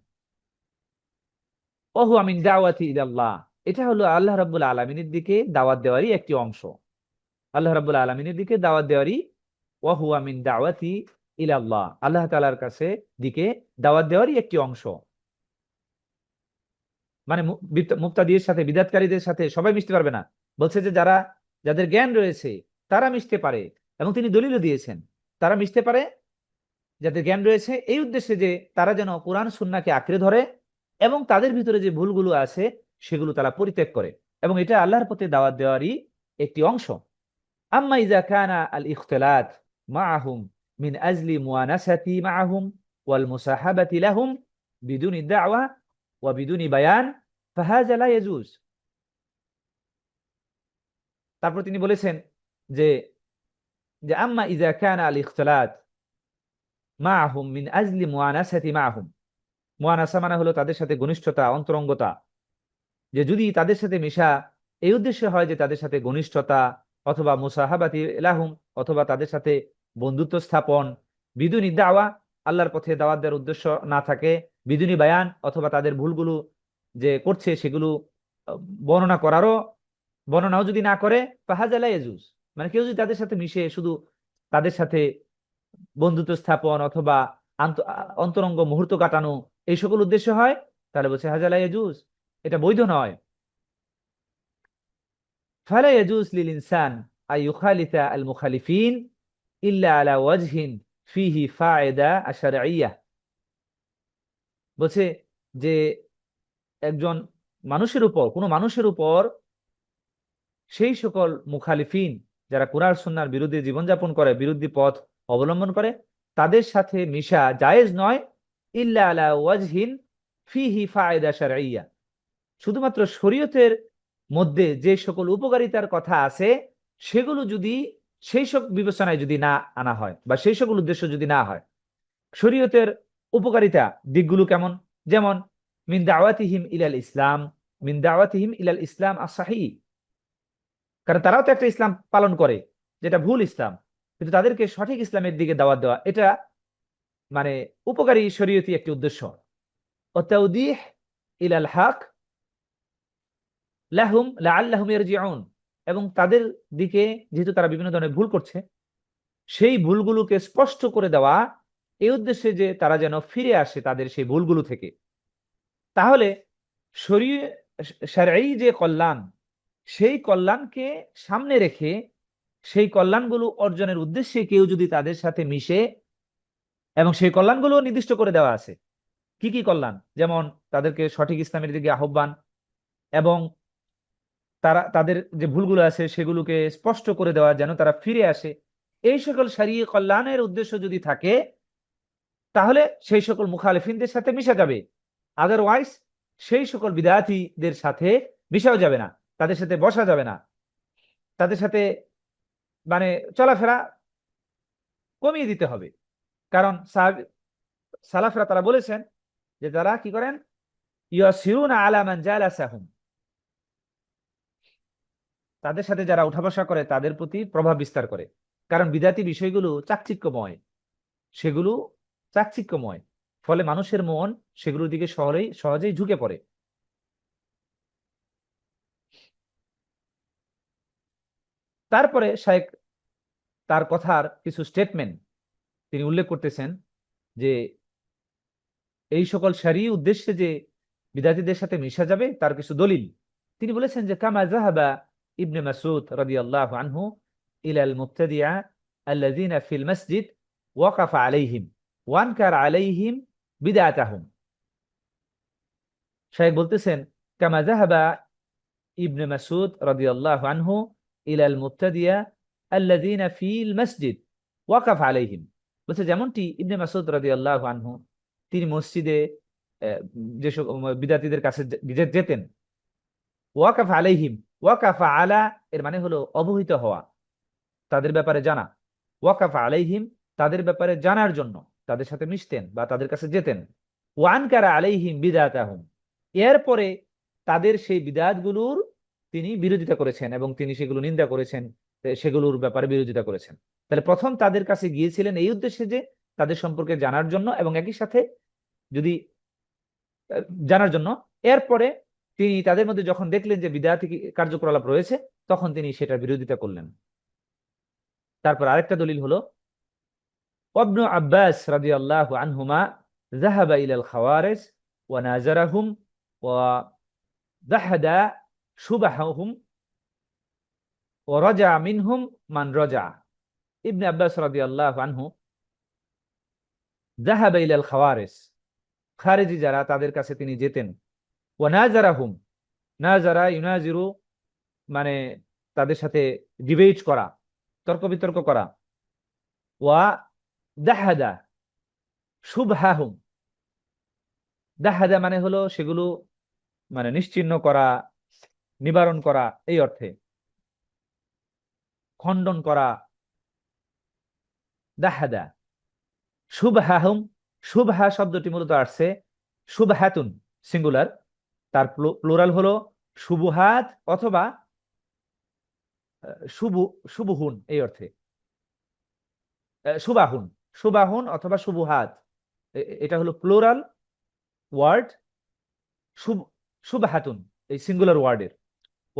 ওহু আমিন দাওয়াতি ইলাল্লাহ, এটা হলো আল্লাহ রাব্বুল আলামিনের দিকে দাওয়াত দেওয়ারই একটি অংশ। আল্লাহ রাব্বুল আলামিনের দিকে দাওয়াত দেওয়ারই ওয়াহু আমিন দাওয়াতি ইলাল্লাহ, আল্লাহ তাআলার কাছে দিকে দাওয়াত দেওয়ারই একটি অংশ। মানে মুবতাদির সাথে, বিদআতকারীদের সাথে সবাই মিশতে পারবে না। বলছে যে যাদের জ্ঞান রয়েছে তারা মিশতে পারে, এবং তিনি দলিলও দিয়েছেন তারা মিশতে পারে যাদের জ্ঞান রয়েছে, এই উদ্দেশ্যে যে তারা যেন কোরআন সুন্নাহকে আঁকড়ে ধরে এবং তাদের ভিতরে যে ভুলগুলো আছে সেগুলো তারা পরিত্যাগ করে, এবং এটা আল্লাহর পথে দাওয়াত দেওয়ারই একটি অংশ। আম্মা ইযা কানা আল ইখতিলাত মাআহুম মিন আজলি মুআনাসাতি মাআহুম ওয়াল মুসাহাবাতি লাহুম বিদুনি দাওয়া ওয়া বিদুনি বায়ান ফাহাযা লা ইয়াজুজ। তারপর তিনি বলেছেন যে যে আম্মা ইযা কানা আল ইখতিলাত মাআহুম মিন আজলি মুআনাসাতি মাআহুম, মুআনাসা মানে হলো তাদের সাথে ঘনিষ্ঠতা, অন্তরঙ্গতা, যে যদি তাদের সাথে মিশা এই উদ্দেশ্যে হয় যে তাদের সাথে ঘনিষ্ঠতা, অথবা মুসাহাবাতি লাহুম, অথবা তাদের সাথে বন্ধুত্ব স্থাপন, বিদুনি দাওয়া, আল্লাহর পথে দাওয়াত দেওয়ার উদ্দেশ্য না থাকে, বিদুনি বায়ান, অথবা তাদের ভুলগুলো যে করছে সেগুলো আহ, বর্ণনা করারও বর্ণনাও যদি না করে, ফাহাজা লা ইয়াজুজ, মানে কেউ যদি তাদের সাথে মিশে শুধু তাদের সাথে বন্ধুত্ব স্থাপন অথবা অন্তরঙ্গ মুহূর্ত কাটানো এই সকল উদ্দেশ্য হয়, তাহলে বলছে হাজা লা ইয়াজুজ, এটা বৈধ নয়। ফালা ইয়াজুজ লিল ইনসান আই ইউখালিতা আল মুখালিফিন ইল্লা আলা ওয়াজহিন ফিহি ফায়দা আশ-শারঈয়্যাহ। বলছে যে একজন কোনো মানুষের উপর সেই সকল মুখালিফিন, যারা কুরআন সুন্নাহর বিরুদ্ধে জীবনযাপন করে, বিরোধী পথ অবলম্বন করে, তাদের সাথে মিশা জায়েজ নয়, ইল্লা আলা ওয়াজহিন ফিহি ফায়দা শারঈয়্যাহ, শুধুমাত্র শরীয়তের মধ্যে যে সকল উপকারিতার কথা আছে সেগুলো যদি সেই সব বিবেচনায় যদি না আনা হয়, বা সেই সকল উদ্দেশ্য যদি না হয়। শরীয়তের উপকারিতা দিকগুলো কেমন? যেমন মিন দাওয়াতিহিম ইলাল ইসলাম, মিন দাওয়াতিহিম ইলাল ইসলাম as-সাহিহ, কারণ তারাও তো একটা ইসলাম পালন করে যেটা ভুল ইসলাম, কিন্তু তাদেরকে সঠিক ইসলামের দিকে দাওয়াত দেওয়া, এটা মানে উপকারী শরীয়তি একটি উদ্দেশ্য। ও তাওদীহ ইলাল হক লাহুম লাআল্লাহুম ইয়ারজিউন, এবং তাদের দিকে যেহেতু তারা বিভিন্ন ধরনের ভুল করছে, সেই ভুলগুলোকে স্পষ্ট করে দেওয়া, এই উদ্দেশ্যে যে তারা যেন ফিরে আসে তাদের সেই ভুলগুলো থেকে। তাহলে শরীয় শারঈ যে কল্যাণ, সেই কল্যাণকে সামনে রেখে সেই কল্যাণগুলো অর্জনের উদ্দেশ্যে কেউ যদি তাদের সাথে মিশে, এবং সেই কল্যাণগুলো নির্দিষ্ট করে দেওয়া আছে কি কি কল্যাণ, যেমন তাদেরকে সঠিক ইসলামের দিকে আহ্বান, এবং তাদের যে ভুলগুলো আছে সেগুলোকে স্পষ্ট করে দেওয়া যেন তারা ফিরে আসে, এই সকল শরীয়ী কল্যাণের উদ্দেশ্য যদি থাকে, তাহলে সেই সকল মুখালিফিনদের সাথে মিশা যাবে। আদারওয়াইজ সেই সকল বিদআতীদের সাথে মিশাও যাবে না, তাদের সাথে বসা যাবে না, তাদের সাথে মানে চলাফেরা কমিয়ে দিতে হবে। কারণ সালাফরা তারা বলেছেন যে তারা কি করেন, ইয়াসিরুনা আলা মান জালাসাহুম, তাদের সাথে যারা উঠা বসা করে তাদের প্রতি প্রভাব বিস্তার করে। কারণ বিদাতি বিষয়গুলো চাকচিক্যময়, সেগুলো চাকচিক্যময়, ফলে মানুষের মন সেগুলোর দিকে সহজেই ঝুঁকে পড়ে। তারপরে শায়েখ তার কথার কিছু স্টেটমেন্ট তিনি উল্লেখ করতেছেন, যে এই সকল শরঈ উদ্দেশ্যে যে বিদাতীদের সাথে মিশা যাবে তার কিছু দলিল তিনি বলেছেন, যে কামা যাহাবা ইবনে মাসউদ রাদিয়াল্লাহু আনহু ইলাল মুবতাদিআ আল্লাযিনা ফিল মসজিদ ওয়াকাফা আলাইহিম ওয়া আনকারা আলাইহিম বিদআতাহুম। শায়েখ বলতেছেন, কামা যাহাবা ইবনে মাসউদ রাদিয়াল্লাহু আনহু ইলাল মুবতাদিআ আল্লাযিনা ফিল মসজিদ ওয়াকাফা আলাইহিম, বলছে যেমনটি ইবনে মাসউদ রাদিয়াল্লাহু আনহু তিনি মসজিদে যে বিদাতীদের কাছে যেতেন, ওয়াকাফা আলাইহিম, ওয়াকাফা আলা এর মানে হলো অবহিত হওয়া, তাদের ব্যাপারে জানা, ওয়াকাফা আলাইহিম তাদের ব্যাপারে জানার জন্য তাদের সাথে মিশতেন বা তাদের কাছে যেতেন, ওয়ানকারা আলাইহিম বিদআতাহুম, এরপরে তাদের সেই বিদআতগুলোর তিনি বিরোধিতা করেছেন এবং তিনি সেগুলো নিন্দা করেছেন, সেগুলোর ব্যাপারে বিরোধিতা করেছেন। তাহলে প্রথম তাদের কাছে গিয়েছিলেন এই উদ্দেশ্যে যে তাদের সম্পর্কে জানার জন্য, এবং একই সাথে যদি জানার জন্য, এরপরে তিনি তাদের মধ্যে যখন দেখলেন যে বিদআতি কার্যকলাপ রয়েছে তখন তিনি সেটার বিরোধিতা করলেন। তারপর আরেকটা দলিল হলো وابن عباس رضي الله عنهما ذهب إلى الخوارج ونازرهم ودحد شبههم ورجع منهم من رجع ইবনে আব্বাস রাদিয়াল্লাহু আনহু ذهب إلى الخوارج খারেজি যারা তাদের কাছে তিনি যেতেন ওয়ানাজারাহুম নাজারা ইউনাজিরু মানে তাদের সাথে ডিবেট করা তর্ক বিতর্ক করা ওয়া দাহাদা শুবহাহুম দাহাদা মানে হলো সেগুলো মানে নিশ্চিহ্ন করা নিবারণ করা এই অর্থে খণ্ডন করা দাহাদা শুবহাহুম শুবহা শব্দটি মূলত আসছে শুবহাতুন সিঙ্গুলার তার প্লুরাল হলো শুবুহাত অথবা শুবুহুন এই অর্থে শুবাহুন শুবাহুন অথবা শুবুহাত এটা হলো প্লুরাল ওয়ার্ড শুবহাতুন এই সিঙ্গুলার ওয়ার্ডের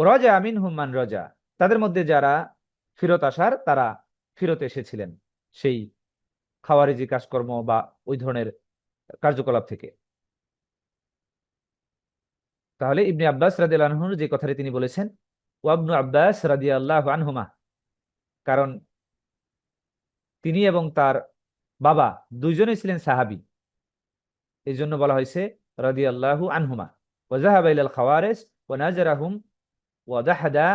রাজা মিনহুম মান রাজা তাদের মধ্যে যারা ফিরত আসার তারা ফিরত এসেছিলেন সেই খাওয়ারিজি কাজকর্ম বা ওই ধরনের কার্যকলাপ থেকে। তাহলে ইবনে আব্বাস রাদিয়াল্লাহু আনহু যে কথাটি তিনি বলেছেন ওয়াবনু আব্বাস রাদিয়াল্লাহু আনহুমা, কারণ তিনি এবং তার বাবা দুইজনেই ছিলেন সাহাবী, এই জন্য বলা হয়েছে রাদিয়াল্লাহু আনহুমা। ওয়া যাহাবা ইলাল খাওয়ারিজ ওয়া নাজারাহুম ওয়া দাহাদা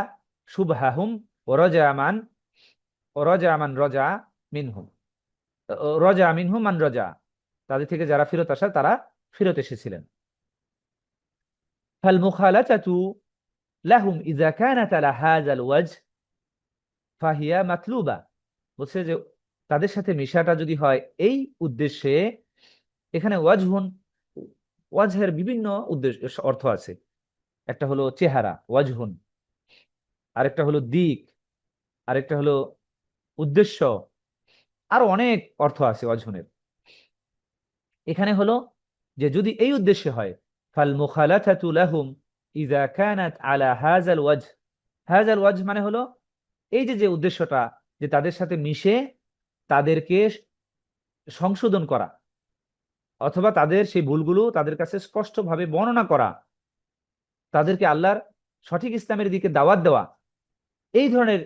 শুবহাহুম ওয়া রাজা মান রাজা মিনহুম রাজা মিনহুম মান রাজা, তাদের থেকে যারা ফিরত আসা তারা ফিরত এসেছিলেন। ফাল মুখালাতাতু লাহুম ইযা কানাত আলা হাযাল ওয়াজহ ফাহিয়া মাতলুবা, বলছে যে তাদের সাথে মিশাটা যদি হয় এই উদ্দেশ্যে, এখানে ওয়াজহের বিভিন্ন উদ্দেশ্য অর্থ আছে। একটা হলো চেহারা ওয়াজহুন, আরেকটা হলো দিক, আরেকটা হলো উদ্দেশ্য, আরো অনেক অর্থ আছে ওয়াজহুনের। এখানে হলো যে যদি এই উদ্দেশ্যে হয় ফাল মুখালাতাতু লাহুম ইযা কানাত আলা হাযাল ওয়াজহ, হাযাল ওয়াজহ মানে হলো এই যে উদ্দেশ্যটা, যে তাদের সাথে মিশে তাদেরকে সংশোধন করা অথবা তাদের সেই ভুলগুলো তাদের কাছে স্পষ্টভাবে বর্ণনা করা, তাদেরকে আল্লাহর সঠিক ইসলামের দিকে দাওয়াত দেওয়া, এই ধরনের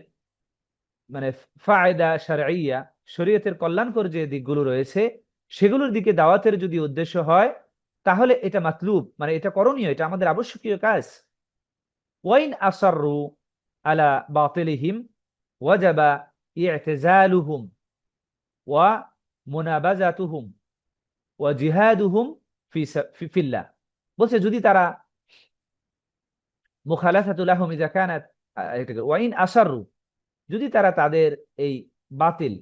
মানে ফায়দা শারঈয়া শরীয়তের কল্যাণকর যে দিকগুলো রয়েছে সেগুলোর দিকে দাওয়াতের যদি উদ্দেশ্য হয় তাহলে এটা মাতলুব, মানে এটা করণীয়, এটা আমাদের আবশ্যকীয় কাজ। ওয়াইন আসাররু আলা বাতিলিহিম ওয়াজাবা ই'তিজালুহুম ওয়া মুনাবাজাতুহুম ওয়া জিহাদুহুম ফিল্লাহ, বলছে যদি তারা মুখালাফাতুল লাহুম ইযা কানাত ওয়াইন আসাররু, যদি তারা তাদের এই বাতিল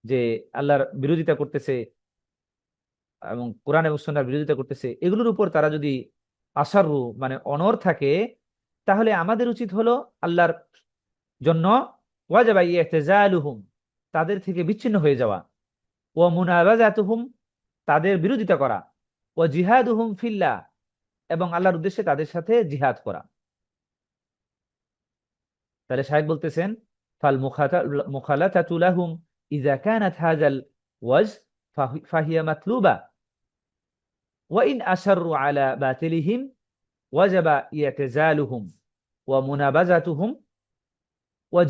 যে আল্লাহর বিরোধিতা করতেছে এবং কোরআন এবং সুন্নাহর বিরোধিতা করতেছে এগুলোর উপর তারা যদি আসারু মানে অনড় থাকে, তাহলে আমাদের উচিত হলো আল্লাহর জন্য ওয়াজাবা ই'তিজালুহুম তাদের থেকে বিচ্ছিন্ন হয়ে যাওয়া, ওয়া মুনাবাজাতুহুম তাদের বিরোধিতা করা, ওয়া জিহাদুহুম ফিল্লাহ এবং আল্লাহর উদ্দেশ্যে তাদের সাথে জিহাদ করা। তাহলে শায়েখ বলতেছেন ফাল মুখালাতাতু লাহুম ইযা কানাত হাযাল ওয়াজহ ফাহিয়া মাতলুবা ওয়া ইন আসাররু আলা বাতিলিহিম ওয়াজাবা ই'তিজালুহুম ওয়া মুনাবাজাতুহুম ওয়া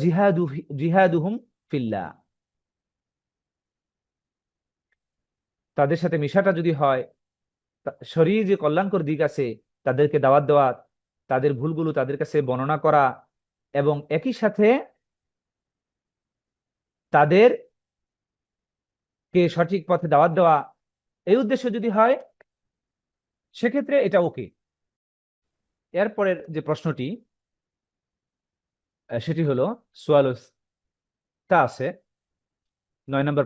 জিহাদুহুম ফিল্লাহ, তাদের সাথে মিশাটা যদি হয় শরীর যে কল্যাণকর দিক আছে তাদেরকে দাওয়াত দেওয়া, তাদের ভুলগুলো তাদের কাছে বর্ণনা করা এবং একই সাথে তাদের কে সঠিক পথে দাওয়াত দেওয়া, এই উদ্দেশ্য যদি হয় সেক্ষেত্রে এটা ওকে। এরপরের যে প্রশ্নটি সেটি হলো সুয়ালুস তা আছে 9 নম্বর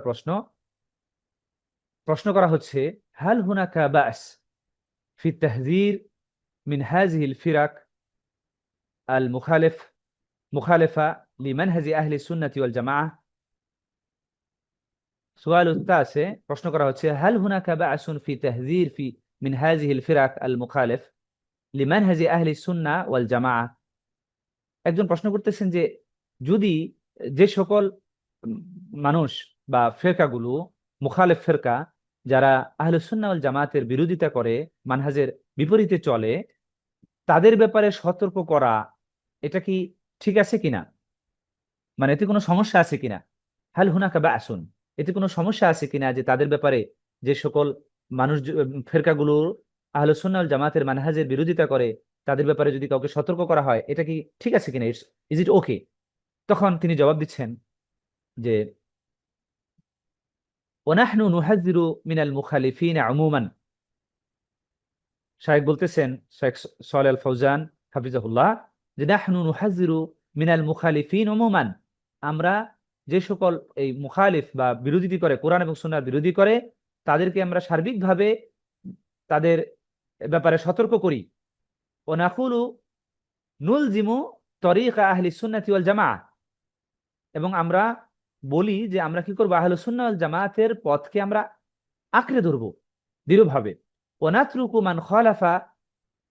প্রশ্ন করা হচ্ছে হাল হুনাকা বাস ফি তাহযীর মিন হাযিহিল ফিরাক আল মুখালিফা লিমানহাজি আহলি সুন্নাতি ওয়াল জামাআহ। আছে প্রশ্ন করা হচ্ছে হাল হুনাকা বাসুন ফি তাহযীর মিন হাযিহিল ফিরাক আল মুখালিফ লিমানহাজি আহলি সুন্নাহ ওয়াল জামাআহ। একজন প্রশ্ন করতেছেন যে যদি যে সকল মানুষ বা ফেরকাগুলো মুখালেফ ফিরকা, যারা আহলুস সুন্নাহ ওয়াল জামাতের বিরোধিতা করে, মানহাজের বিপরীতে চলে, তাদের ব্যাপারে সতর্ক করা এটা কি ঠিক আছে কিনা, মানে এতে কোনো সমস্যা আছে কিনা? হাল হুনাকা বাসুন, এতে কোনো সমস্যা আছে কিনা যে তাদের ব্যাপারে যে সকল মানুষ ফেরকাগুলো আহলুস সুন্নাহ ওয়াল জামাতের মানহাজের বিরোধিতা করে, তাদের ব্যাপারে যদি কাউকে সতর্ক করা হয়, এটা কি ঠিক আছে কিনা, ইজ ইট ওকে? তখন তিনি জবাব দিচ্ছেন যে ওনাহনু নুহাযিরু মিনাল মুখালিফিন উমুমান। শায়েখ বলতেছেন, শেখ সালেহ আল ফাউজান হাফিজাহুল্লাহ, যে নাহনু নুহাযিরু মিনাল মুখালিফিন উমুমান, আমরা যে সকল এই মুখালিফ বা বিরোধী করে, কোরআন এবং সুন্নাহর বিরোধী করে, তাদেরকে আমরা সার্বিকভাবে তাদের ব্যাপারে সতর্ক করি। ও নাকুলু নুলজিমু তরিকা আহলি সুন্নাতি ওয়াল জামাআহ, এবং আমরা বলি যে আমরা কি করবো, আহলুস সুন্নাহ ওয়াল জামাতের পথকে আমরা আঁকড়ে ধরবো দৃঢ়ভাবে। ওয়ানাতরুকু মান খালাফা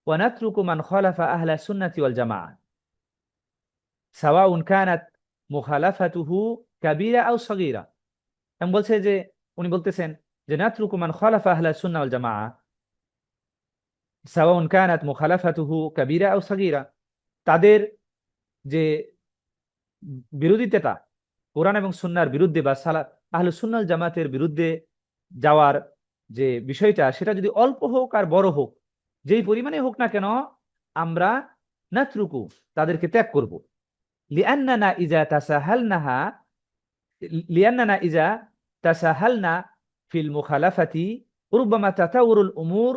ওয়ানাতরুকু মান খালাফা আহলা সুন্নাতি ওয়াল জামাআহ সাওয়াউন কানাত মুখালাফাতুহু কাবীরা আও সগীরা। এবং বলছে যে, উনি বলতেছেন যে নাতরুকু মান খালাফা আহলা সুন্নাহ ওয়াল জামাআহ সাওয়াউন কানাত মুখালাফাতুহু কাবীরা আও সগীরা, তাদের যে বিরোধিতাটা কোরআন এবং সুন্নাহর বিরুদ্ধে বা আহলুস সুন্নাহ ওয়াল জামাতের বিরুদ্ধে যাওয়ার যে বিষয়টা, সেটা যদি অল্প হোক আর বড় হোক, যেই পরিমাণে হোক না কেন, আমরা নাতরুকু, তাদেরকে ত্যাগ করব। লিআন্নানা ইজা তাসাহালনাহা লিআন্নানা ইজা তাসাহালনা ফিল মুখালাফাতি রুব্বামা তাতাউরুল উমুর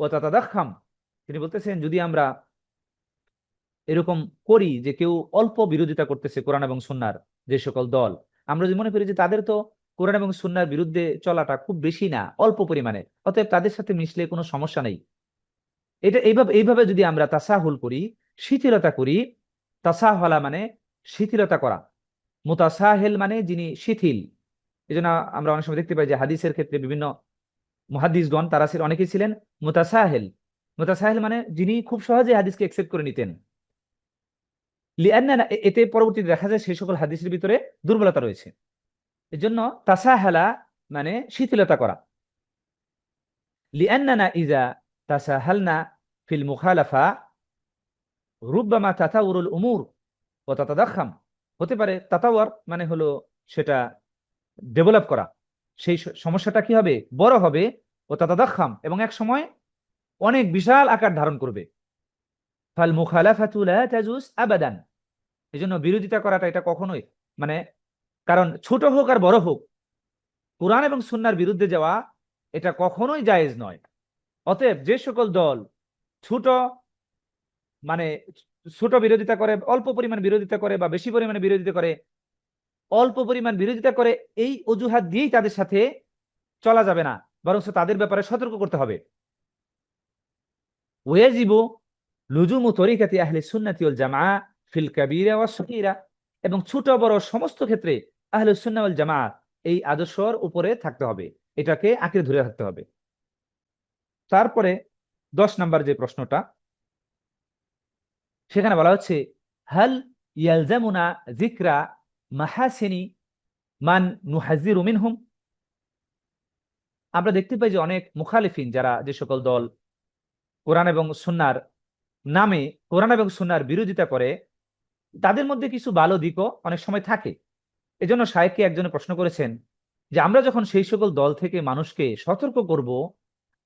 ওয়া তাতাদাখখাম। তিনি বলতেছেন, যদি আমরা এরকম করি যে কেউ অল্প বিরোধিতা করতেছে কোরআন এবং সুন্নাহর, যে সকল দল, আমরা যদি মনে করি যে তাদের তো কোরআন এবং সুন্নাহর বিরুদ্ধে চলাটা খুব বেশি না, অল্প পরিমাণে, অতএব তাদের সাথে মিশলে কোনো সমস্যা নেই, এটা এইভাবে এইভাবে যদি আমরা তাসাহুল করি, শিথিলতা করি, তাসাহলা মানে শিথিলতা করা, মুতাসাহিল মানে যিনি শিথিল। এই জন্য আমরা অনেক সময় দেখতে পাই যে হাদিসের ক্ষেত্রে বিভিন্ন মুহাদ্দিসগণ তারা অনেকেই ছিলেন মুতাসাহিল। মুতাসাহিল মানে যিনি খুব সহজে হাদিসকে একসেপ্ট করে নিতেন। লিআন্না, এতে পরবর্তীতে দেখা যায় সেই সকল হাদিসের ভিতরে দুর্বলতা রয়েছে। এর জন্য তাসাহালা মানে শিথিলতা করা। লিআন্নানা ইজা তাসাহালনা ফিল মুখালাফা রুব্বামা তাতাউরুল উমুর ও তাতাদাখখাম, হতে পারে তাতাওয়ার মানে হলো সেটা ডেভেলপ করা, সেই সমস্যাটা কি হবে, বড় হবে, ও তাতাদাখখাম এবং এক সময় অনেক বিশাল আকার ধারণ করবে। ফাল মুখালাফাতু লা তাজুজ আবাদান, এজন্য বিরোধিতা করাটা এটা কখনোই, মানে কারণ ছোট হোক আর বড় হোক, কোরআন এবং সুন্নাহর বিরুদ্ধে যাওয়া এটা কখনোই জায়েজ নয়। অতএব যে সকল দল ছোট, মানে ছোট বিরোধিতা করে, অল্প পরিমাণ বিরোধিতা করে বা বেশি পরিমাণে বিরোধিতা করে, অল্প পরিমাণ বিরোধিতা করে, এই অজুহাত দিয়েই তাদের সাথে চলা যাবে না, বরং তাদের ব্যাপারে সতর্ক করতে হবে। ওয়াজিবু লুজুমু তরিকাতি আহলে সুন্নাতি ওয়াল জামাআহ ফিল কাবীরা ওয়াস সগীরা, এবং ছোট বড় সমস্ত ক্ষেত্রে আহলে সুন্নাহ ওয়াল জামাআহ এই আদর্শর উপরে থাকতে হবে, এটাকে আঁকড়ে ধরে থাকতে হবে। তারপরে 10 নম্বর যে প্রশ্নটা, সেখানে বলা হচ্ছে হাল ইয়ালজামুনা যিকরা মাহাসিনি মান নুহাযিরু মিনহুম। আমরা দেখতে পাই যে অনেক মুখালিফিন, যারা যে সকল দল কোরআন এবং সুন্নাহর নামে কোরআন এবং সুন্নাহর বিরোধিতা করে, তাদের মধ্যে কিছু ভালো দিকও অনেক সময় থাকে। এজন্য শায়েখকে একজনে প্রশ্ন করেছেন যে আমরা যখন সেই সকল দল থেকে মানুষকে সতর্ক করব,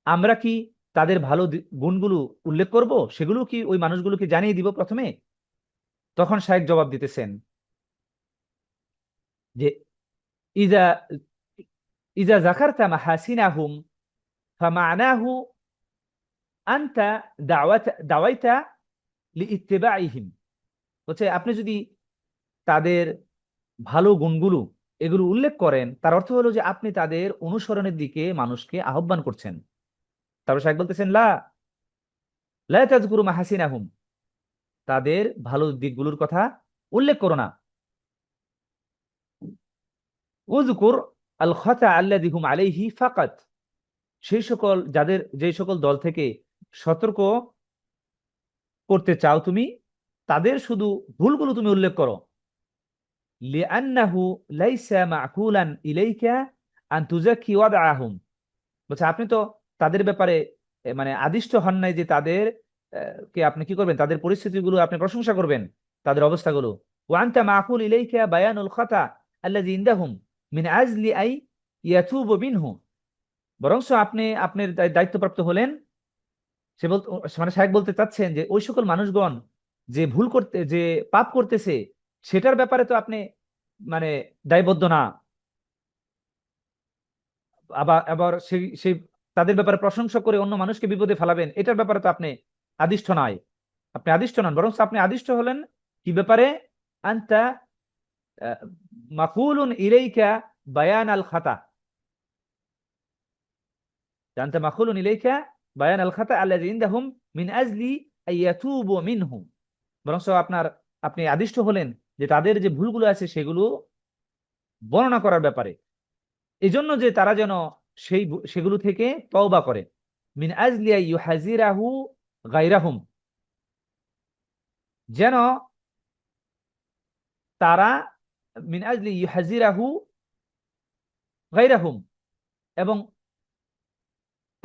আমরা কি তাদের ভালো গুণগুলো উল্লেখ করব, সেগুলো কি ওই মানুষগুলোকে জানিয়ে দিব প্রথমে? তখন শায়েখ জবাব দিতেছেন যে ইজা ইজা যাকারতা মাহাসিনাহুম ফামানাহু আনতা দাওয়াইতা লিইত্তিবাইহিম। হচ্ছে আপনি যদি তাদের ভালো গুণগুলো এগুলো উল্লেখ করেন, তার অর্থ হলো যে আপনি তাদের অনুসরণের দিকে মানুষকে আহ্বান করছেন। তারপর শায়েখ বলতেছেন লা লা তাযকুরু মাহাসিনাহুম, তাদের ভালো দিকগুলোর কথা উল্লেখ করো না। উযকুর আল খাতা আল্লাযী হুম আলাইহি ফাকাত, সেই সকল যে সকল দল থেকে সতর্ক করতে চাও তুমি, তাদের শুধু ভুলগুলো তুমি উল্লেখ করো। লিআন্নাহু লাইসা মা'কুলান ইলাইকা আন তুজাক্কি ওয়াদআহুম, বলছে আপনি তো তাদের ব্যাপারে মানে আদিষ্ট হন নাই যে তাদের কে আপনি কি করবেন, তাদের পরিস্থিতিগুলো আপনি প্রশংসা করবেন, তাদের অবস্থাগুলো। ওয়া আনতা মাকুল ইলাইকা বায়ানুল খাতা আল্লাযী ইনদাহুম মিন আজলি আই ইয়াতুবু মিনহু, বরংস আপনি আপনার দায়িত্বপ্রাপ্ত হলেন। সে বলতে মানে শায়েখ বলতে চাচ্ছেন যে ওই সকল মানুষগণ যে ভুল করতে, যে পাপ করতেছে, সেটার ব্যাপারে তো আপনি মানে দায়বদ্ধ না। আবার আবার সেই সেই তাদের ব্যাপারে প্রশংসা করে অন্য মানুষকে বিপদে ফেলাবেন, এটার ব্যাপারে তো আপনি আদিষ্ট নয়, আপনি আদিষ্ট নন, বরং আপনি আদিষ্ট হলেন কি ব্যাপারে? আনতা মাকুলুন ইলাইকা বায়ান আল খাতা, আনতা মাকুলুন ইলাইকা বায়ান আল খাতা আল্লাযী ইনদাহুম মিন আজলি আইয়াতুবু মিনহু, বরং আপনার আপনি আদিষ্ট হলেন যে তাদের যে ভুলগুলো আছে সেগুলো বর্ণনা করার ব্যাপারে, এই জন্য যে তারা যেন সেগুলো থেকে তওবা করে। মিন আজলি ইউহাজিরাহু গায়রাহুম, যেন তারা মিন আজলি ইউহাজিরাহু গায়রাহুম, এবং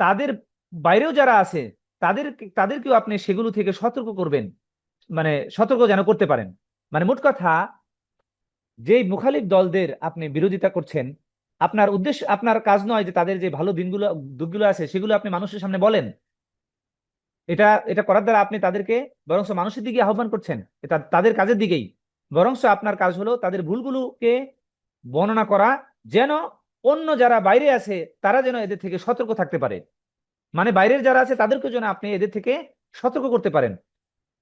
তাদের বাইরেও যারা আছে তাদেরকেও আপনি সেগুলো থেকে সতর্ক করবেন, মানে সতর্ক যেন করতে পারেন। মানে মোট কথা, যেই মুখালিফ দলদের আপনি বিরোধিতা করছেন, আপনার উদ্দেশ্য, আপনার কাজ নয় যে তাদের যে ভালো দিনগুলো দিকগুলো আছে সেগুলো আপনি মানুষের সামনে বলেন। এটা এটা করার দ্বারা আপনি তাদেরকে বরংস মানুষের দিকে আহ্বান করছেন, এটা তাদের কাজের দিকেই। বরংস আপনার কাজ হলো তাদের ভুলগুলোকে বর্ণনা করা, যেন অন্য যারা বাইরে আছে তারা যেন এদের থেকে সতর্ক থাকতে পারে। মানে বাইরের যারা আছে তাদেরকে যেন আপনি এদের থেকে সতর্ক করতে পারেন।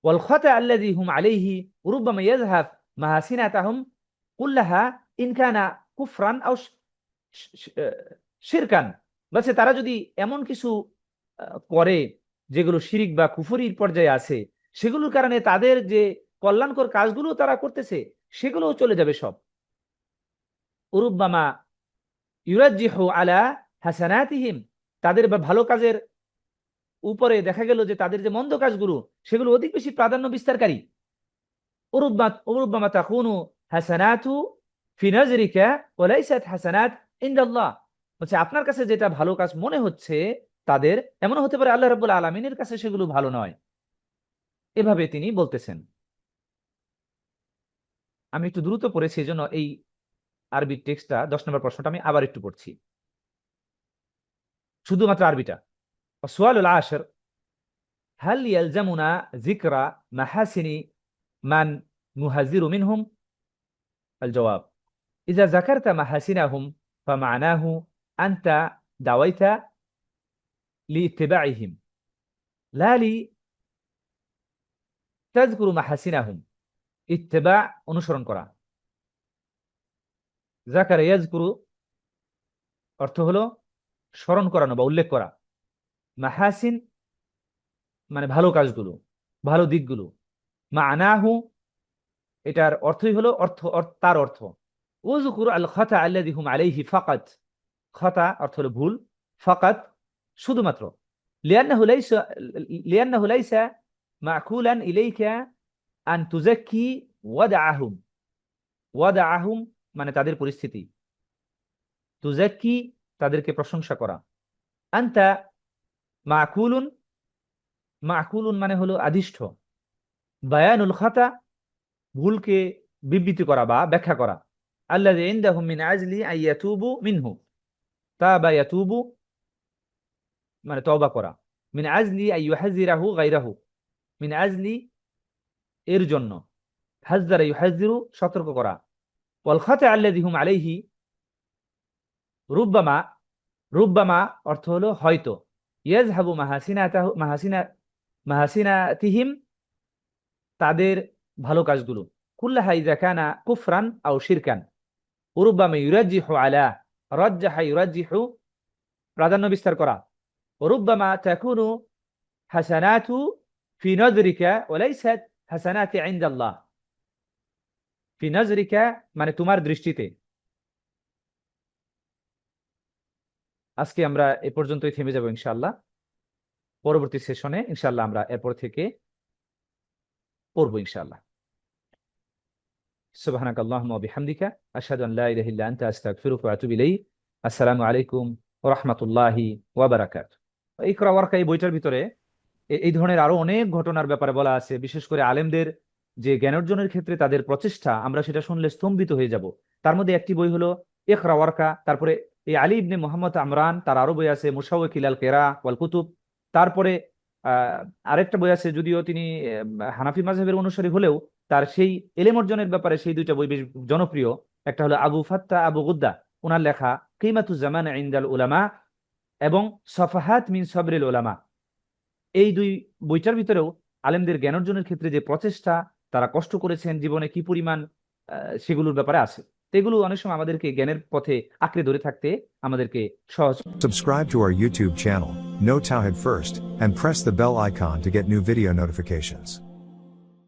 ওয়াল খাতা আল্লাযী হুম আলাইহি রুব্বামা ইয়াযহাব মাহাসিনাতাহুম কুল্লাহা ইন কানা কুফরান আও শিরকান, বলছে তারা যদি এমন কিছু করে যেগুলো শিরিক বা কুফরির পর্যায়ে আছে, সেগুলোর কারণে তাদের যে কল্যাণকর কাজগুলো তারা করতেছে সেগুলোও চলে যাবে সব। উরুব্বামা ইউরাজ্জিহু আলা হাসানাতিহিম, তাদের ভালো কাজের উপরে দেখা গেল যে তাদের যে মন্দ কাজগুলো সেগুলো অধিক বেশি প্রাধান্য বিস্তারকারী। উরুব্বামা তাকুনু হাসানাতু ফি নাজরিকা ওয়া লাইসাত হাসানাত ইনদাল্লাহ, বলছে আপনার কাছে যেটা ভালো কাজ মনে হচ্ছে তাদের, এমন হতে পারে আল্লাহ রাব্বুল আলামিনের কাছে সেগুলো ভালো নয়। এভাবে তিনি বলতেছেন। আমি একটু দ্রুত পড়েছি, এই জন্য এই আরবি টেক্সটটা 10 নম্বর প্রশ্নটা আমি আবার একটু পড়ছি, শুধুমাত্র আরবিটা। সুয়ালুল আশির, হাল ইয়ালজামুনা যিকরা মাহাসিনি মান নুহাজিরু মিনহুম? আল জবাব, ইযা যাকারতা মাহাসিনাহুম ফামানাহু আনতা দাওয়াইতা লিইত্তিবাইহিম লা লিতাযকুরু মাহাসিনাহুম, ইত্তিবা অনুসরণ করা। যাকারা ইয়াযকুরু অর্থ হলো স্মরণ করানো বা উল্লেখ করা, মাহাসিন মানে ভালো কাজগুলো, ভালো দিকগুলো, মানাহু এটার অর্থই হলো তার অর্থ। উযকুর আল খাতা আল্লাযী হুম আলাইহি ফাকাত, খাতা অর্থ হলো ভুল, ফাকাত শুধুমাত্র। লিআন্নাহু লাইসা লিআন্নাহু লাইসা মাকুলান ইলাইকা আন তুযাক্কি ওয়াদআহুম, ওয়াদআহুম মানে তাদের পরিস্থিতি, তুযাক্কি তাদেরকে প্রশংসা করা, আনতা মাকুলুন, মাকুলুন মানে হলো আদিষ্ট, বায়ানুল খাতা ভুলকে বিবৃতি করা বা ব্যাখ্যা করা, আল্লাযী ইনদাহুম মিন আজলি আইয়াতুবু মিনহু, তাবা ইয়াতুবু মানে তওবা করা, মিন আজলি আইয়ুহাযিরাহু গায়রাহু, মিন আজলি এর জন্য, হাযযারা ইউহাযযিরু সতর্ক করা, ওয়াল খাতা আল্লাযী হুম আলাইহি রুব্বামা, রুব্বামা অর্থ হলো হয়তো, ইয়াযহাবু মাহাসিনাতাহু মাহাসিনাতিহিম তাদের ভালো কাজগুলো, কুল্লাহা ইযা কানা কুফরান আও শিরকান, রুব্বামা ইউরাজ্জিহু আলা, রাজ্জাহা ইউরাজ্জিহু প্রাধান্য বিস্তার করা, রুব্বামা তাকুনু হাসানাতু ফি নজরিকা ওয়া লাইসাত হাসানাতি ইনদাল্লাহ, ফি নজরিকা মানে তোমার দৃষ্টিতে। আজকে আমরা এ পর্যন্তই থেমে যাব ইনশাআল্লাহ। পরবর্তী সেশনে ইনশাআল্লাহ আমরা এরপর থেকে পড়বো ইনশাআল্লাহ। সুবহানাকাল্লাহুম্মা ওয়া বিহামদিকা আশহাদু আন লা ইলাহা ইল্লা আনতা আস্তাগফিরুকা ওয়া আতুবু ইলাইক। আসসালামু আলাইকুম ওয়া রাহমাতুল্লাহি ওয়া বারাকাতুহু। ইকরা ওয়ারকা এই বইটার ভিতরে এই ধরনের আরো অনেক ঘটনার ব্যাপারে বলা আছে। বিশেষ করে আলেমদের যে জ্ঞান অর্জনের ক্ষেত্রে তাদের প্রচেষ্টা, আমরা সেটা শুনলে স্তম্ভিত হয়ে যাব। তার মধ্যে একটি বই হলো ইকরা ওয়ারকা। তারপরে এই আলী ইবনে মোহাম্মদ আমরান, তার আরো বই আছে মুশাওয়াকিল আল কেরা ওয়াল কুতুব। তারপরে আহ আরেকটা বই আছে, যদিও তিনি হানাফি মাযহাবের অনুসারী হলেও তার সেই এলেম অর্জনের ব্যাপারে সেই দুইটা বই বেশ জনপ্রিয়। একটা হলো আবু ফাত্তা আবু গুদ্দা, ওনার লেখা কিমাতু জামান ইনদাল উলামা, এবং সফাহাত মিন সবরিল উলামা। এই দুই বইটার ভিতরেও আলেমদের জ্ঞান অর্জনের ক্ষেত্রে যে প্রচেষ্টা, তারা কষ্ট করেছেন জীবনে কি পরিমাণ, সেগুলোর ব্যাপারে আছে। তো এগুলো অনেক সময় আমাদেরকে জ্ঞানের পথে আঁকড়ে ধরে থাকতে আমাদেরকে সহজ। Subscribe to our YouTube channel, Know Tawhid First, and press the bell icon to get new video notifications.